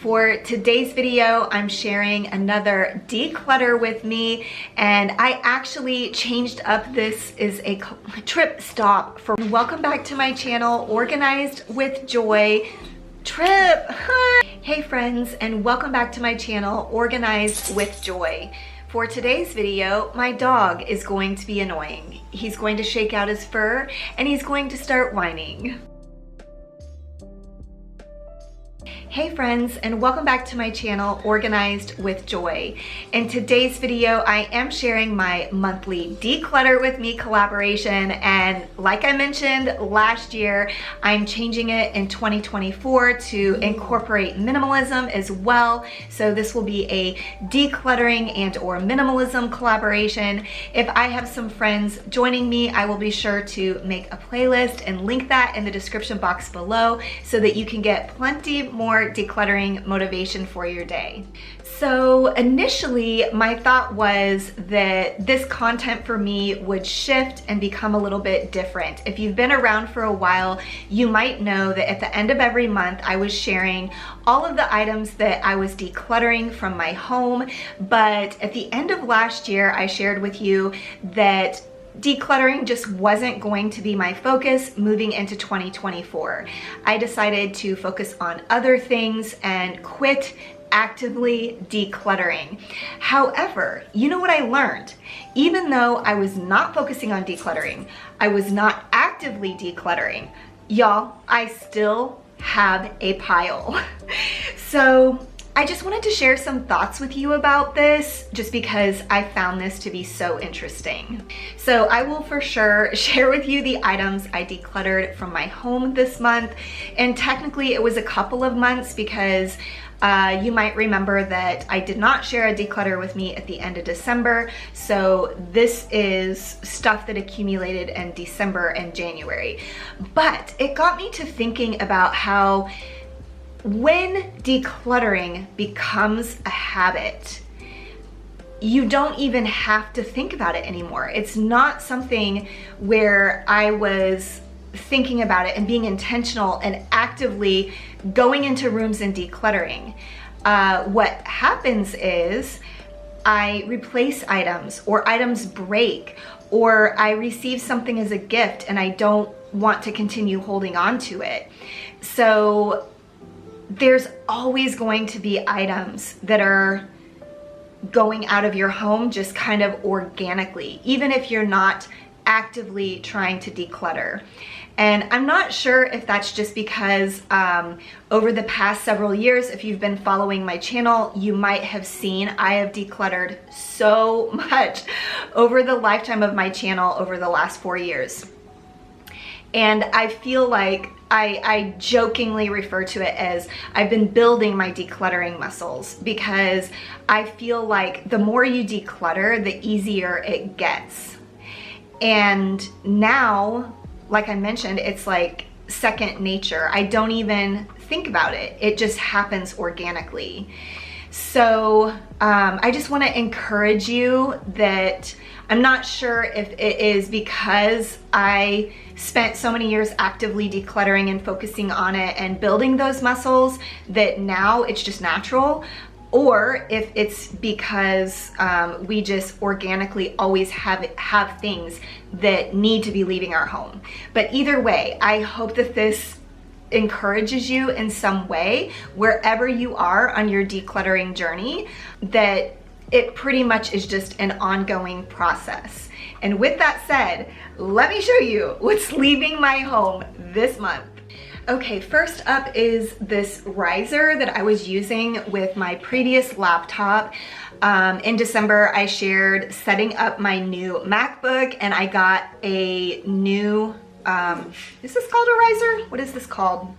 For today's video, I'm sharing another declutter with me, and I actually changed up. This is a trip stop for welcome back to my channel, Organized with Joy. Trip! Hey friends, and welcome back to my channel, Organized with Joy. For today's video, my dog is going to be annoying. He's going to shake out his fur, and he's going to start whining. Hey friends, and welcome back to my channel, Organized with Joy. In today's video, I am sharing my monthly Declutter with Me collaboration, and like I mentioned last year, I'm changing it in 2024 to incorporate minimalism as well. So this will be a decluttering and or minimalism collaboration. If I have some friends joining me, I will be sure to make a playlist and link that in the description box below so that you can get plenty more decluttering motivation for your day. So initially, my thought was that this content for me would shift and become a little bit different. If you've been around for a while, you might know that at the end of every month, I was sharing all of the items that I was decluttering from my home. But at the end of last year, I shared with you that decluttering just wasn't going to be my focus moving into 2024. I decided to focus on other things and quit actively decluttering. However, you know what I learned? Even though I was not focusing on decluttering, I was not actively decluttering, y'all, I still have a pile. So I just wanted to share some thoughts with you about this just because I found this to be so interesting. So I will for sure share with you the items I decluttered from my home this month. And technically it was a couple of months because you might remember that I did not share a declutter with me at the end of December. So this is stuff that accumulated in December and January. But it got me to thinking about how when decluttering becomes a habit, you don't even have to think about it anymore. It's not something where I was thinking about it and being intentional and actively going into rooms and decluttering. What happens is I replace items, or items break, or I receive something as a gift and I don't want to continue holding on to it. So there's always going to be items that are going out of your home just kind of organically, even if you're not actively trying to declutter. And I'm not sure if that's just because over the past several years, if you've been following my channel, you might have seen I have decluttered so much over the lifetime of my channel over the last 4 years. And I feel like I jokingly refer to it as I've been building my decluttering muscles, because I feel like the more you declutter, the easier it gets. And now, like I mentioned, it's like second nature. I don't even think about it. It just happens organically. So I just want to encourage you that I'm not sure if it is because I spent so many years actively decluttering and focusing on it and building those muscles that now it's just natural, or if it's because we just organically always have things that need to be leaving our home. But either way, I hope that this encourages you in some way, wherever you are on your decluttering journey, that it pretty much is just an ongoing process. And with that said, let me show you what's leaving my home this month. Okay, first up is this riser that I was using with my previous laptop. In December, I shared setting up my new MacBook, and I got a new, is this called a riser? What is this called?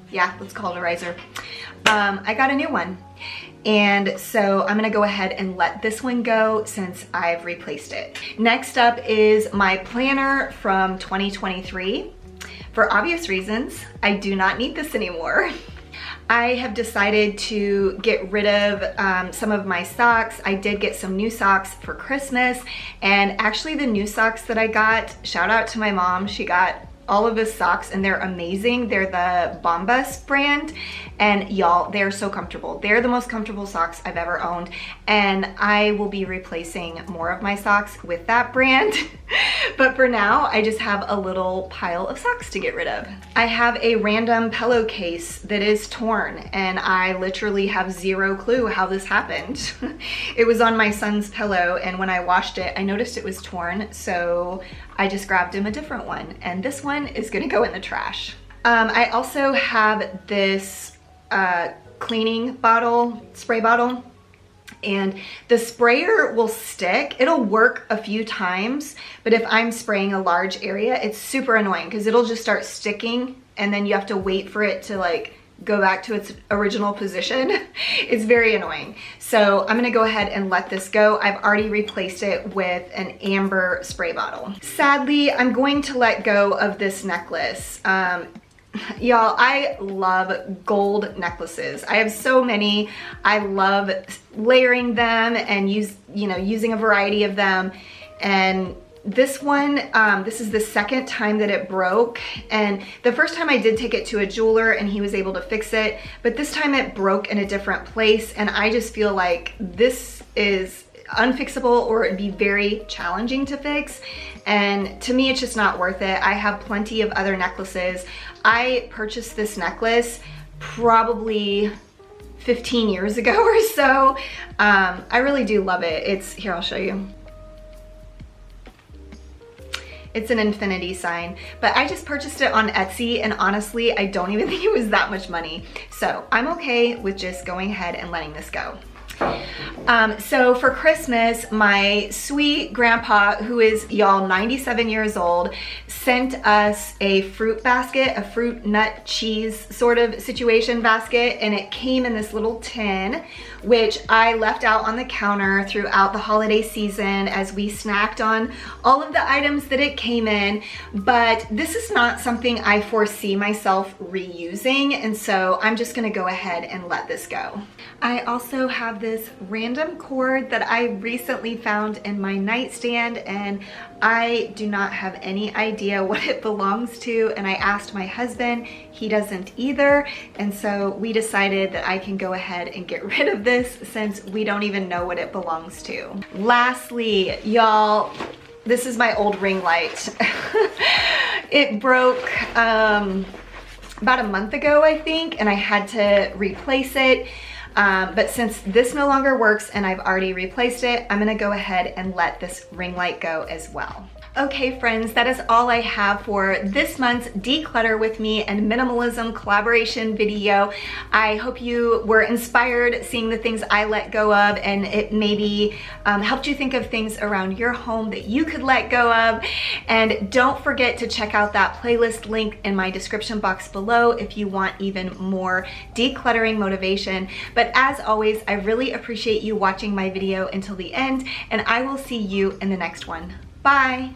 Yeah, let's call it a riser. I got a new one. And so I'm gonna go ahead and let this one go since I've replaced it. Next up is my planner from 2023. For obvious reasons, I do not need this anymore. I have decided to get rid of some of my socks. I did get some new socks for Christmas, and actually the new socks that I got, shout out to my mom, she got all of his socks, and they're amazing. They're the Bombas brand, and y'all, they're so comfortable. They're the most comfortable socks I've ever owned, and I will be replacing more of my socks with that brand. But for now, I just have a little pile of socks to get rid of. I have a random pillowcase that is torn, and I literally have zero clue how this happened. It was on my son's pillow, and when I washed it, I noticed it was torn, so I just grabbed him a different one, and this one is gonna go in the trash. I also have this cleaning bottle, spray bottle, and the sprayer will stick. It'll work a few times, but if I'm spraying a large area, it's super annoying because it'll just start sticking, and then you have to wait for it to like go back to its original position. It's very annoying. So I'm gonna go ahead and let this go. I've already replaced it with an amber spray bottle. Sadly, I'm going to let go of this necklace. Y'all, I love gold necklaces. I have so many. I love layering them and using a variety of them. And this one, this is the second time that it broke, and the first time I did take it to a jeweler and he was able to fix it, but this time it broke in a different place, and I just feel like this is unfixable, or it'd be very challenging to fix, and to me it's just not worth it. I have plenty of other necklaces. I purchased this necklace probably 15 years ago or so. I really do love it. It's here, I'll show you. It's an infinity sign, but I just purchased it on Etsy, and honestly, I don't even think it was that much money. So I'm okay with just going ahead and letting this go. So for Christmas, my sweet grandpa, who is, y'all, 97 years old, sent us a fruit basket, a fruit, nut, cheese sort of situation basket, and it came in this little tin, which I left out on the counter throughout the holiday season as we snacked on all of the items that it came in. But this is not something I foresee myself reusing, and so I'm just gonna go ahead and let this go. I also have this random cord that I recently found in my nightstand, and I do not have any idea what it belongs to, and I asked my husband, he doesn't either, and so we decided that I can go ahead and get rid of this since we don't even know what it belongs to. Lastly, y'all, this is my old ring light. It broke about a month ago, I think, and I had to replace it. But since this no longer works and I've already replaced it, I'm gonna go ahead and let this ring light go as well. Okay friends, that is all I have for this month's Declutter with Me and Minimalism collaboration video. I hope you were inspired seeing the things I let go of, and it maybe helped you think of things around your home that you could let go of. And don't forget to check out that playlist link in my description box below if you want even more decluttering motivation. But as always, I really appreciate you watching my video until the end, and I will see you in the next one. Bye.